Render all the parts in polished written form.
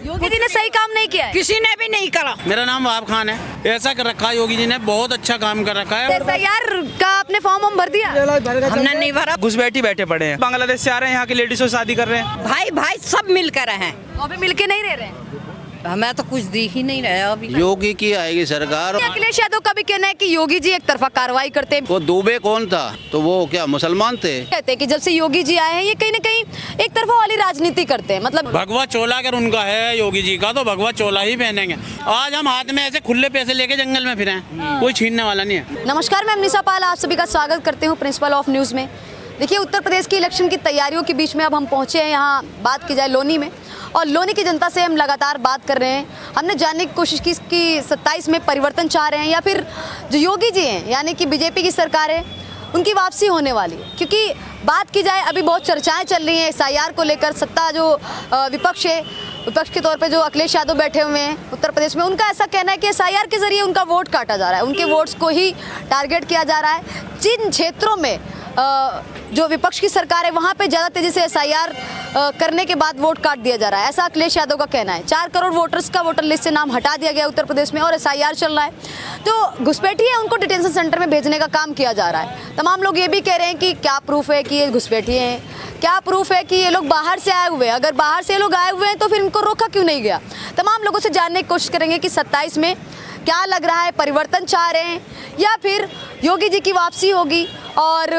योगी जी ने सही काम नहीं किया है। किसी ने भी नहीं करा। मेरा नाम वहाब खान है। ऐसा कर रखा है योगी जी ने, बहुत अच्छा काम कर रखा है। SIR का आपने फॉर्म भर दिया? हमने नहीं भरा। घुसपैठी बैठे पड़े हैं, बांग्लादेश से आ रहे हैं, यहाँ की लेडीज से शादी कर रहे हैं। भाई भाई सब मिलकर हैं। तो अभी मिलके नहीं रह रहे हैं। हमें तो कुछ दिख ही नहीं रहा अभी। योगी की आएगी सरकार। अखिलेश यादव का भी कहना है कि योगी जी एक तरफा कार्रवाई करते हैं। वो दुबे कौन था? तो वो क्या मुसलमान थे? कहते हैं कि जब से योगी जी आए हैं ये कहीं ना कहीं एक तरफा वाली राजनीति करते हैं। मतलब भगवा चोला अगर उनका है योगी जी का तो भगवा चोला ही पहनेंगे। आज हम हाथ में ऐसे खुले पैसे लेके जंगल में फिरे, कोई छीनने वाला नहीं है। नमस्कार, मैं निशा पाल आप सभी का स्वागत करती हूँ प्रिंसिपल ऑफ न्यूज़ में। देखिए, उत्तर प्रदेश की इलेक्शन की तैयारियों के बीच में अब हम पहुँचे हैं यहाँ, बात की जाए लोनी में, और लोनी की जनता से हम लगातार बात कर रहे हैं। हमने जानने की कोशिश की कि 27 में परिवर्तन चाह रहे हैं या फिर जो योगी जी हैं यानी कि बीजेपी की सरकार है उनकी वापसी होने वाली है। क्योंकि बात की जाए अभी बहुत चर्चाएं चल रही हैं SIR को लेकर। सत्ता जो विपक्ष है, विपक्ष के तौर पे जो अखिलेश यादव बैठे हुए हैं उत्तर प्रदेश में, उनका ऐसा कहना है कि SIR के जरिए उनका वोट काटा जा रहा है, उनके वोट्स को ही टारगेट किया जा रहा है। जिन क्षेत्रों में जो विपक्ष की सरकार है वहाँ पे ज़्यादा तेज़ी से SIR करने के बाद वोट काट दिया जा रहा है, ऐसा अखिलेश यादव का कहना है। 4 करोड़ वोटर्स का वोटर लिस्ट से नाम हटा दिया गया उत्तर प्रदेश में और SIR चल रहा है। तो घुसपैठी है उनको डिटेंशन सेंटर में भेजने का काम किया जा रहा है। तमाम लोग ये भी कह रहे हैं कि क्या प्रूफ है कि ये घुसपैठी हैं, क्या प्रूफ है कि ये लोग बाहर से आए हुए हैं। अगर बाहर से ये लोग आए हुए हैं तो फिर इनको रोका क्यों नहीं गया। तमाम लोगों से जानने की कोशिश करेंगे कि 27 में क्या लग रहा है, परिवर्तन चाह रहे हैं या फिर योगी जी की वापसी होगी, और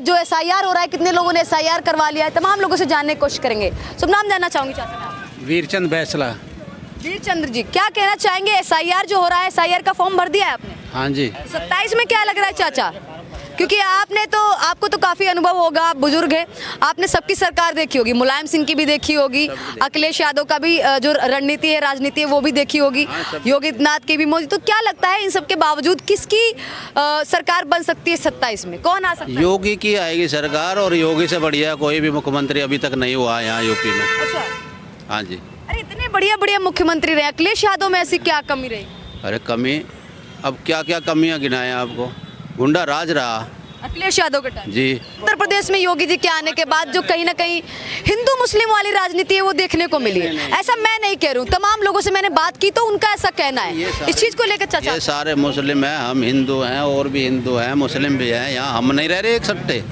जो SIR हो रहा है कितने लोगों ने SIR करवा लिया है। तमाम लोगों से जानने की कोशिश करेंगे। शुभ नाम जानना चाहूँगी चाचा साहब। वीरचंद बैसला। वीरचंद्र जी, क्या कहना चाहेंगे? SIR जो हो रहा है, SIR का फॉर्म भर दिया है आपने? हाँ जी। 27 में क्या लग रहा है चाचा? क्योंकि आपको तो काफ़ी अनुभव होगा, आप बुजुर्ग हैं, आपने सबकी सरकार देखी होगी, मुलायम सिंह की भी देखी होगी, अखिलेश यादव का भी जो रणनीति है, राजनीति है, वो भी देखी होगी, योगी आदित्यनाथ की भी मौजूद। तो क्या लगता है इन सब के बावजूद किसकी सरकार बन सकती है 27 में? कौन आ सकता है? योगी की आएगी सरकार, और योगी से बढ़िया कोई भी मुख्यमंत्री अभी तक नहीं हुआ यहाँ यूपी में। अच्छा, हाँ जी। अरे इतने बढ़िया बढ़िया मुख्यमंत्री रहे, अखिलेश यादव में ऐसी क्या कमी रही? अरे कमी, अब क्या क्या कमियाँ गिनाएं आपको। गुंडा राज रहा अखिलेश यादव के टाइम जी। उत्तर प्रदेश में योगी जी के आने के बाद जो कहीं ना कहीं हिंदू मुस्लिम वाली राजनीति है वो देखने को मिली है। ऐसा मैं नहीं कह रही हूँ, तमाम लोगों से मैंने बात की तो उनका ऐसा कहना है इस चीज को लेकर। चाचा, ये सारे मुस्लिम हैं, हम हिंदू हैं, और भी हिंदू हैं, मुस्लिम भी हैं। यहाँ हम नहीं रह रहे एक सट्टे,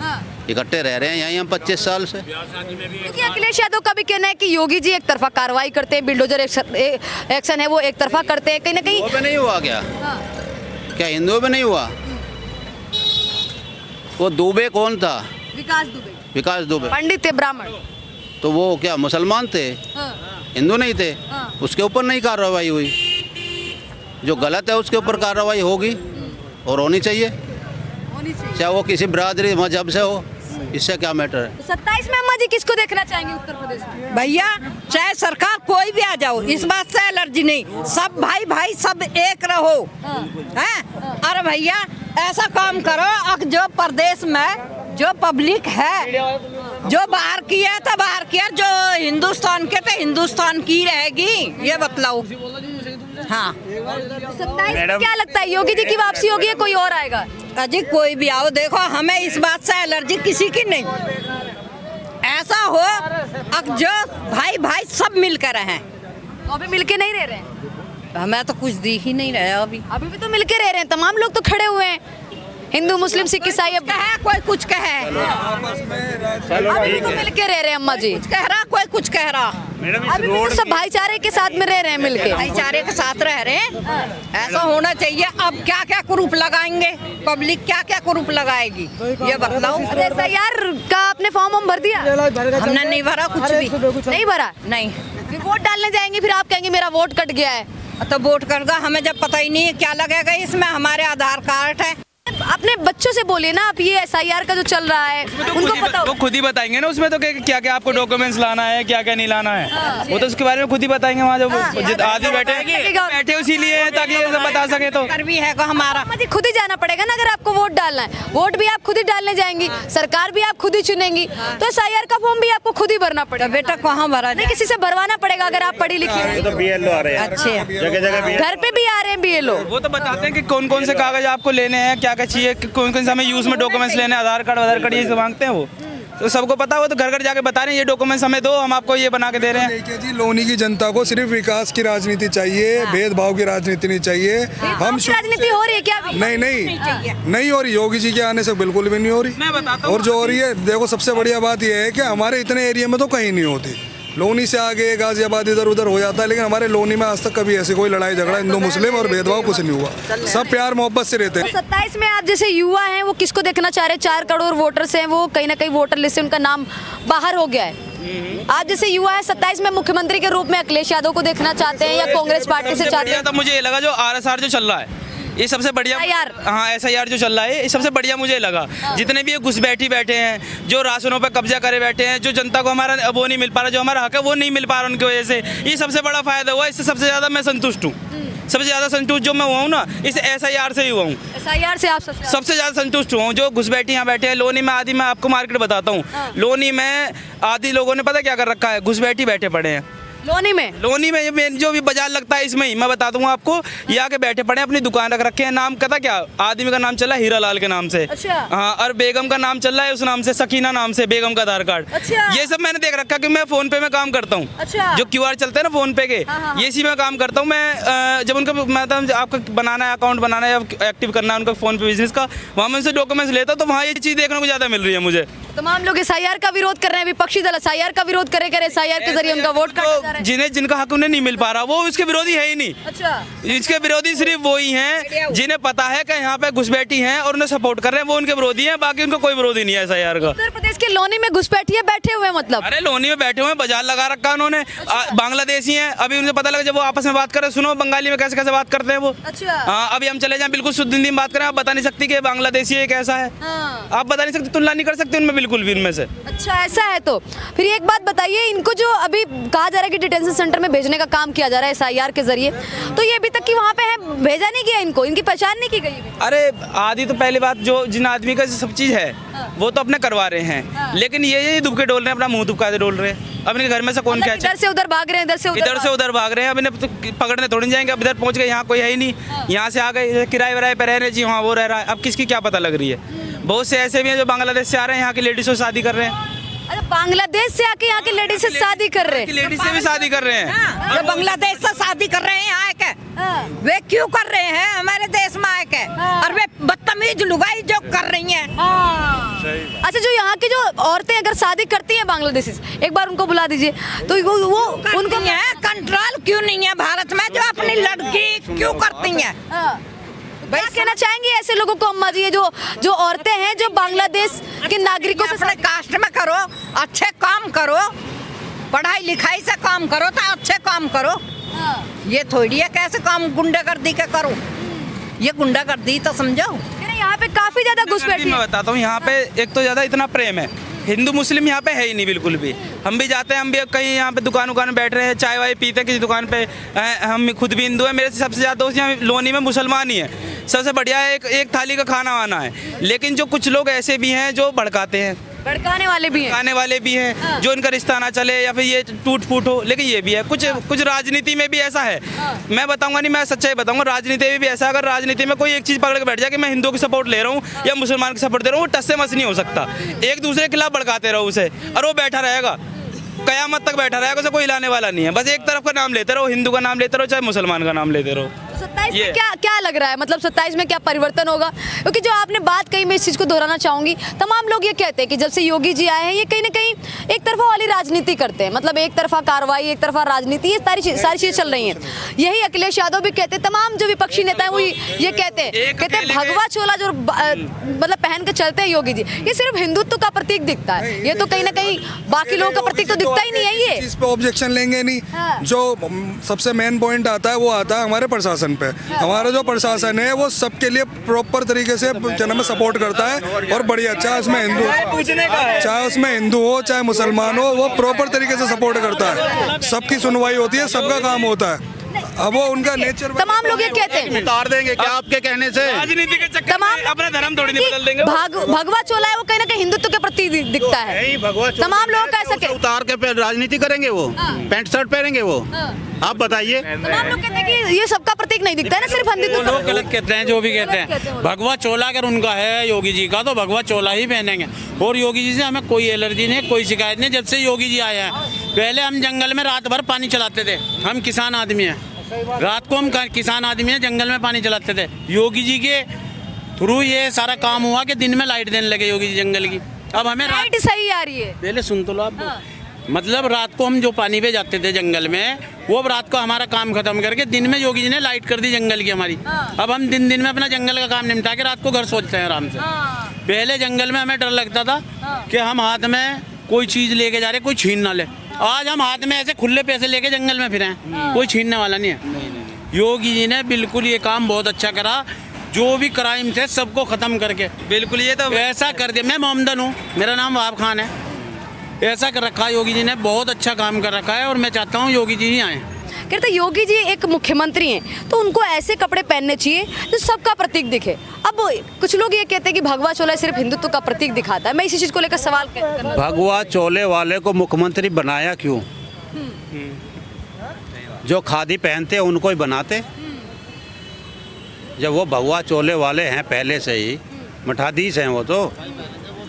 इकट्ठे रह रहे हैं यहाँ हम 25 साल से। क्योंकि अखिलेश यादव का भी कहना है कि योगी जी एक तरफा कार्रवाई करते हैं, बिल्डोजर एक्शन है वो एक तरफा करते हैं। कहीं ना कहीं हिंदुओं पे नहीं हुआ क्या? क्या हिंदुओं पे नहीं हुआ? वो दुबे कौन था? विकास दुबे पंडित थे, ब्राह्मण। तो वो क्या मुसलमान थे? हिंदू नहीं थे? उसके ऊपर नहीं कार्रवाई हुई। जो गलत है उसके ऊपर कार्रवाई होगी और होनी चाहिए, चाहे वो किसी बिरादरी मजहब से हो। इससे क्या मैटर है? 27 में अम्मा जी किसको देखना चाहेंगे उत्तर प्रदेश में? भैया चाहे सरकार कोई भी आ जाओ, इस बात से एलर्जी नहीं, सब भाई भाई सब एक रहो हैं। अरे भैया ऐसा काम करो, अब जो प्रदेश में जो पब्लिक है, जो बाहर की है तो बाहर की है, जो हिंदुस्तान के तो हिंदुस्तान की रहेगी, ये बतलाओ। हाँ, 27 में क्या लगता है, योगी जी की वापसी होगी या कोई और आएगा? अजी कोई भी आओ, देखो हमें इस बात से एलर्जी किसी की नहीं। ऐसा हो अब जो भाई भाई सब मिलकर हैं। तो अभी मिलके नहीं रह रहे हैं? हमें तो कुछ दिख ही नहीं रहा अभी। अभी भी तो मिलके रह रहे हैं, तमाम लोग तो खड़े हुए हैं, हिंदू मुस्लिम सिख ईसाई। अब कहे कोई कुछ कहे, अभी भी तो मिलके रह रहे हैं अम्मा जी। कुछ कह रहा कोई कुछ कह रहा। अभी भी तो सब भाईचारे के साथ में रह रहे हैं मिलके, भाईचारे के साथ रह रहे हैं। ऐसा होना चाहिए। अब क्या क्या कुरूप लगाएंगे, पब्लिक क्या क्या कुरूप लगाएगी, ये बतलाओ। SIR का आपने फॉर्म भर दिया? हमने नहीं भरा, कुछ भी नहीं भरा। नहीं, फिर वोट डालने जाएंगे, फिर आप कहेंगे मेरा वोट कट गया है। तो वोट करगा, हमें जब पता ही नहीं है क्या लगेगा इसमें। हमारे आधार कार्ड है। अपने बच्चों से बोलिए ना, आप ये SIR का जो चल रहा है उनको पता हो। वो खुद ही बताएंगे ना उसमें, तो क्या क्या आपको डॉक्यूमेंट्स लाना है, क्या क्या नहीं लाना है, वो तो उसके बारे में खुद ही बताएंगे। वहाँ जो आदमी बैठे इसीलिए ताकि ये सब बता सके। तो भी है हमारा खुद ही जाना पड़ेगा ना, अगर आपको वोट डालना है। वोट भी आप खुद ही डालने जाएंगी, सरकार भी आप खुद ही चुनेंगी, तो SIR का फॉर्म भी आपको खुद ही भरना पड़ेगा। बेटा कहाँ भरा? नहीं, किसी से भरवाना पड़ेगा अगर आप पढ़ी लिखी। अच्छे घर पे भी आ रहे हैं BLO, वो तो बताते हैं कि कौन कौन से कागज आपको लेने हैं, क्या क्या चाहिए, कौन कौन से हमें यूज में डॉक्यूमेंट्स लेने हैं, आधार कार्ड ये सब मांगते हैं वो। तो सबको पता, वो तो घर घर जाके बता रहे हैं ये डॉक्यूमेंट्स हमें दो, हम आपको ये बना के दे रहे हैं। देखिए जी, लोनी की जनता को सिर्फ विकास की राजनीति चाहिए, भेदभाव की राजनीति नहीं चाहिए। हम राजनीति हो रही है क्या अभी? नहीं हो रही। योगी जी के आने से बिल्कुल भी नहीं हो रही। मैं बताता हूँ। और जो हो रही है, देखो सबसे बढ़िया बात यह है कि हमारे इतने एरिया में तो कहीं नहीं होती। लोनी से आगे गाजियाबाद इधर उधर हो जाता है, लेकिन हमारे लोनी में आज तक कभी ऐसी कोई लड़ाई झगड़ा हिंदू मुस्लिम और भेदभाव कुछ नहीं हुआ। सब प्यार मोहब्बत से रहते हैं। 27 में आप जैसे युवा हैं वो किसको देखना चाह रहे हैं? 4 करोड़ वोटर्स हैं, वो कहीं ना कहीं वोटर लिस्ट से उनका नाम बाहर हो गया है। आप जैसे युवा है 27 में मुख्यमंत्री के रूप में अखिलेश यादव को देखना चाहते हैं या कांग्रेस पार्टी से चाहते हैं? तो मुझे ये लगा जो RSR जो चल रहा है ये सबसे बढ़िया। हाँ, SIR जो चल रहा है ये सबसे बढ़िया मुझे लगा। जितने भी ये घुसपैठी बैठे हैं, जो राशनों पे कब्जा करे बैठे हैं, जो जनता को हमारा वो नहीं मिल पा रहा, जो हमारा हक है वो नहीं मिल पा रहा उनकी वजह से, ये सबसे बड़ा फायदा हुआ। इससे सबसे ज्यादा मैं संतुष्ट हूँ। सबसे ज्यादा संतुष्ट जो मैं हुआ हूँ ना, इस SIR से ही हुआ हूँ। SIR से आप सबसे ज्यादा संतुष्ट हुआ हूँ। जो घुसपैठी यहाँ बैठे हैं लोनी में, आदि मैं आपको मार्केट बताता हूँ। लोनी में आदि लोगों ने पता क्या कर रखा है, घुसपैठी बैठे पड़े हैं लोनी में ये जो भी बाजार लगता है इसमें ही मैं बता दूंगा आपको, ये आके बैठे पड़े अपनी दुकान रख रखे हैं। नाम पता क्या, आदमी का नाम चला है हीरालाल के नाम से। अच्छा। हाँ, और बेगम का नाम चल रहा है उस नाम से, सकीना नाम से, बेगम का आधार कार्ड। अच्छा। ये सब मैंने देख रखा कि मैं फोन पे में काम करता हूँ। अच्छा। जो QR चलते हैं ना फोन पे के, ये इसी में काम करता हूँ मैं। जब उनका मतलब आपका बनाना है, अकाउंट बनाना है या एक्टिव करना है उनका फोन पे बिजनेस का, वहाँ मैं उनसे डॉक्यूमेंट्स लेता हूँ, तो वहाँ ये चीज़ देखने को ज्यादा मिल रही है मुझे। तमाम लोग SIR का विरोध कर रहे हैं, विपक्षी दल SIR का विरोध करे SIR के जरिए उनका वोट काटा जा रहा है। जिनका हक उन्हें नहीं मिल पा रहा वो इसके विरोधी है ही नहीं। अच्छा। इसके विरोधी सिर्फ वो ही हैं जिन्हें पता है कि यहाँ पे घुसपैठी हैं और उन्हें सपोर्ट कर रहे हैं, वो उनके विरोधी हैं, बाकी उनको कोई विरोधी नहीं है SIR का। उत्तर प्रदेश के लोनी में घुसपैठिए बैठे हुए, मतलब अरे लोनी में बैठे हुए हैं, बाजार लगा रखा उन्होंने। बांग्लादेशी हैं, अभी उन्हें पता लगा जब वो आपस में बात कर रहे, सुनो बंगाली में कैसे कैसे बात करते हैं वो। अच्छा। हाँ, अभी हम चले जाएं बिल्कुल शुद्ध हिंदी में बात करें, आप बता नहीं सकती कि बांग्लादेशी है कैसा है। आप बता नहीं सकते, तुलना नहीं कर सकते उनमें बिल्कुल भी उनमें से। अच्छा, ऐसा है। तो फिर एक बात बताइए, इनको जो अभी कहा जा रहा है कि डिटेंशन सेंटर में भेजने का काम किया जा रहा है SIR के जरिए, तो ये अभी तक की वहाँ पे है, भेजा नहीं गया इनको, इनकी पहचान नहीं की गई। अरे आदि तो पहली बात, जो जिन आदमी का सब चीज़ है वो तो अपने करवा रहे हैं, लेकिन ये दुबके डोल रहे हैं, अपना मुंह दुबका डोल रहे हैं। अब इनके घर में से कौन क्या इधर से उधर भाग रहे हैं, इधर से उधर भाग रहे हैं। अब इन्हें तो पकड़ने थोड़ी नहीं जाएंगे। अब इधर पहुंच गए, यहाँ कोई है ही नहीं, यहाँ से आ गए किराए वराए पे रह रहे जी, वहाँ वो रह रहा है। अब किसकी क्या पता लग रही है। बहुत से ऐसे भी हैं जो बांग्लादेश से आ रहे हैं, यहाँ की लेडीज से शादी कर रहे हैं। अच्छा, बांग्लादेश से आके यहाँ की लेडीज से शादी कर रहे हैं, लेडीज से भी शादी कर रहे हैं। जो बांग्लादेश से शादी कर रहे हैं यहाँ के, वे क्यों कर रहे हैं हमारे देश में आके? और वे बदतमीज लुगाई जो कर रही हैं। अच्छा, जो यहाँ की जो औरतें अगर शादी करती हैं बांग्लादेशी से, एक बार उनको बुला दीजिए, तो वो उनको कंट्रोल क्यों नहीं है भारत में, जो अपनी लड़की क्यों करती हैं? क्या कहना चाहेंगे ऐसे लोगों को अम्मा जी, ये जो औरतें हैं जो बांग्लादेश के नागरिकों से अपने कास्ट में करो, अच्छे काम करो, पढ़ाई लिखाई से काम करो, तो अच्छे काम करो। ये थोड़ी है कैसे काम गुंडागर्दी के करो, ये गुंडागर्दी तो समझो। यहाँ पे काफी ज्यादा घुसपैठी। मैं बताता हूँ, यहाँ पे एक तो ज्यादा इतना प्रेम है, हिंदू मुस्लिम यहाँ पे है ही नहीं बिल्कुल भी। हम भी जाते हैं, हम भी कहीं यहाँ पे दुकान में बैठ रहे हैं, चाय वाय पीते हैं किसी दुकान पे, हम खुद भी हिंदू हैं, मेरे से सबसे ज़्यादा दोस्त यहाँ लोनी में मुसलमान ही है। सबसे बढ़िया एक थाली का खाना वाना है। लेकिन जो कुछ लोग ऐसे भी हैं जो भड़काते हैं, भड़काने वाले भी हैं, जो इनका रिश्ता ना चले या फिर ये टूट फूट हो। लेकिन ये भी है कुछ राजनीति में भी ऐसा है। मैं बताऊंगा नहीं, मैं सच्चाई बताऊंगा, राजनीति में भी ऐसा। अगर राजनीति में कोई एक चीज पकड़ के बैठ जाए कि मैं हिंदुओं की सपोर्ट ले रहा हूँ या मुसलमान की सपोर्ट दे रहा हूँ, वो टस से मस नहीं हो सकता। एक दूसरे के खिलाफ भड़काते रहो उसे, और वो बैठा रहेगा, कयामत तक बैठा रहेगा, उसे कोई हिलाने वाला नहीं है। बस एक तरफ का नाम लेते रहो, हिंदू का नाम लेते रहो, चाहे मुसलमान का नाम लेते रहो। 27 में क्या लग रहा है, मतलब 27 में क्या परिवर्तन होगा? क्योंकि जो आपने बात कही, मैं इस चीज़ को दोहराना चाहूंगी, तमाम लोग ये कहते हैं कि जब से योगी जी आए हैं, ये कहीं ना कहीं एक तरफा वाली राजनीति करते हैं, मतलब एक तरफा कार्रवाई, एक तरफा राजनीति, ये सारी चीज़ें चल रही हैं। यही अखिलेश यादव भी कहते हैं, तमाम जो विपक्षी नेता हैं वो ये कहते हैं भगवा चोला जो मतलब पहन के चलते हैं योगी जी, ये सिर्फ हिंदुत्व का प्रतीक दिखता है, ये तो कहीं ना कहीं बाकी लोगों का प्रतीक तो दिखता ही नहीं है। ये इस पे ऑब्जेक्शन लेंगे नहीं। जो सबसे मेन पॉइंट आता है वो आता है हमारे प्रशासन पे। हमारा जो प्रशासन है वो सबके लिए प्रॉपर तरीके से जन्म सपोर्ट करता है, और बढ़िया, चाहे उसमें हिंदू हो चाहे मुसलमान हो, वो प्रॉपर तरीके से सपोर्ट करता है। सबकी सुनवाई होती है, सबका काम होता है। अब वो उनका नेचर तमाम लोग ये कहते हैं, उतार देंगे क्या आपके कहने से? राजनीति के चक्कर में अपना धर्म थोड़ी नहीं बदल देंगे। भगवा चोला है वो कहीं ना कहीं हिंदुत्व के प्रति दिखता है। नहीं, भगवा चोला तमाम लोग का ऐसा उसे उतार के फिर राजनीति करेंगे वो, पैंट शर्ट पहनेंगे वो, आप बताइए। तमाम लोग कहते हैं कि ये सबका प्रतीक नहीं दिखता है ना, सिर्फ हिंदुत्व वो का। लोग गलत कहते हैं, जो भी कहते गलत कहते हैं हैं। वो भगवा चोला अगर उनका है योगी जी का, तो भगवा चोला ही पहनेंगे। और योगी जी से हमें कोई एलर्जी नहीं, कोई शिकायत नहीं। जब से योगी जी आए हैं, पहले हम जंगल में रात भर पानी चलाते थे। हम किसान आदमी हैं, रात को हम किसान आदमी हैं, जंगल में पानी चलाते थे। योगी जी के थ्रू ये सारा काम हुआ कि दिन में लाइट देने लगे योगी जी जंगल की। अब हमें लाइट सही आ रही है। पहले सुन तो लो आप। मतलब रात को हम जो पानी पे जाते थे जंगल में, वो अब रात को हमारा काम खत्म करके दिन में योगी जी ने लाइट कर दी जंगल की हमारी। अब हम दिन में अपना जंगल का काम निपटा के रात को घर सोचते हैं आराम से। पहले जंगल में हमें डर लगता था कि हम हाथ में कोई चीज लेके जा रहे, कोई छीन ना ले। आज हम हाथ में ऐसे खुले पैसे लेके जंगल में फिरे हैं, कोई छीनने वाला नहीं है। योगी जी ने बिल्कुल ये काम बहुत अच्छा करा, जो भी क्राइम थे सबको खत्म करके बिल्कुल ये तो ऐसा कर दिया। मैं मोहम्मदन हूँ, मेरा नाम वहाब खान है। ऐसा कर रखा है योगी जी ने, बहुत अच्छा काम कर रखा है। और मैं चाहता हूँ योगी जी ही आए। कहते हैं योगी जी एक मुख्यमंत्री हैं, तो उनको ऐसे कपड़े पहनने चाहिए जो सबका प्रतीक दिखे। अब कुछ लोग ये कहते हैं कि भगवा चोला सिर्फ हिंदुत्व का प्रतीक दिखाता है। मैं इसी चीज को लेकर सवाल करना। भगवा चोले वाले को मुख्यमंत्री बनाया क्यों? जो खादी पहनते हैं उनको ही बनाते। जब वो भगवा चोले वाले हैं पहले से ही, मठाधीश हैं वो,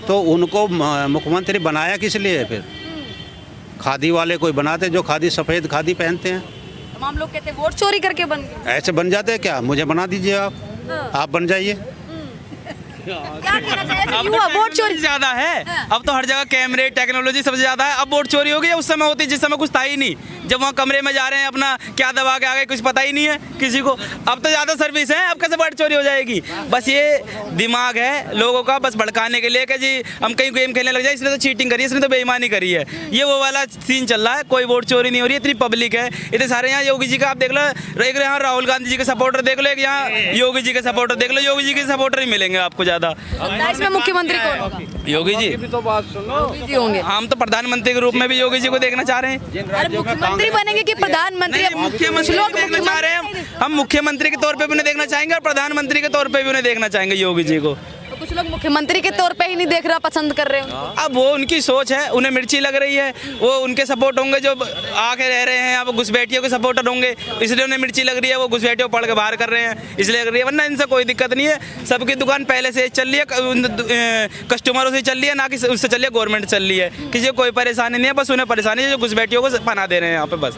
तो उनको मुख्यमंत्री बनाया किस लिए? फिर खादी वाले कोई बनाते जो खादी सफ़ेद खादी पहनते हैं। तमाम लोग कहते हैं वोट चोरी करके बन गए। ऐसे बन जाते हैं क्या? मुझे बना दीजिए आप बन जाइए। क्या कहना चाहिए? अब युवा तो वोट चोरी ज्यादा है। अब तो हर जगह कैमरे टेक्नोलॉजी सबसे ज्यादा है। अब वोट चोरी हो गई, उस समय होती जिस समय कुछ था ही नहीं। जब वहाँ कमरे में जा रहे हैं अपना क्या दबा के आ गए, कुछ पता ही नहीं है किसी को। अब तो ज्यादा सर्विस है, अब कैसे वोट चोरी हो जाएगी? बस ये दिमाग है लोगों का, बस भड़काने के लिए कि जी हम कहीं गेम खेलने लग जाए, इसने तो चीटिंग करी है, इसने तो बेईमानी करी है। ये वो वाला सीन चल रहा है। कोई वोट चोरी नहीं हो रही है, इतनी पब्लिक है, इतने सारे। यहाँ योगी जी का आप देख लो, एक यहाँ राहुल गांधी जी के सपोर्टर देख लो, एक यहाँ योगी जी के सपोर्टर देख लो। योगी जी के सपोर्टर ही मिलेंगे आपको ज्यादा। इसमें मुख्यमंत्री कौन होगा? योगी जी योगी जी होंगे। हम तो प्रधानमंत्री के रूप में भी योगी जी को देखना चाह रहे हैं। अरे मुख्यमंत्री बनेंगे कि प्रधानमंत्री? नहीं, मुख्यमंत्री लोग देखना चाह रहे हैं हम। मुख्यमंत्री के तौर पे भी उन्हें देखना चाहेंगे और प्रधानमंत्री के तौर पे भी उन्हें देखना चाहेंगे योगी जी को। तो कुछ लोग मुख्यमंत्री के तौर पे ही नहीं देख रहा, पसंद कर रहे हैं। अब वो उनकी सोच है, उन्हें मिर्ची लग रही है, वो उनके सपोर्ट होंगे जो आके रह रहे हैं। अब घुसपैठियों के सपोर्टर होंगे, इसलिए उन्हें मिर्ची लग रही है, वो घुसपैठियों पढ़ के बाहर कर रहे हैं, इसलिए लग रही है। वरना इनसे कोई दिक्कत नहीं है। सबकी दुकान पहले से चल रही है, कस्टमरों से चल रही है, ना कि उससे चल रही है गवर्नमेंट चल रही है। किसी को कोई परेशानी नहीं है, बस उन्हें परेशानी है जो घुसपैठियों को पना दे रहे हैं यहाँ पे बस।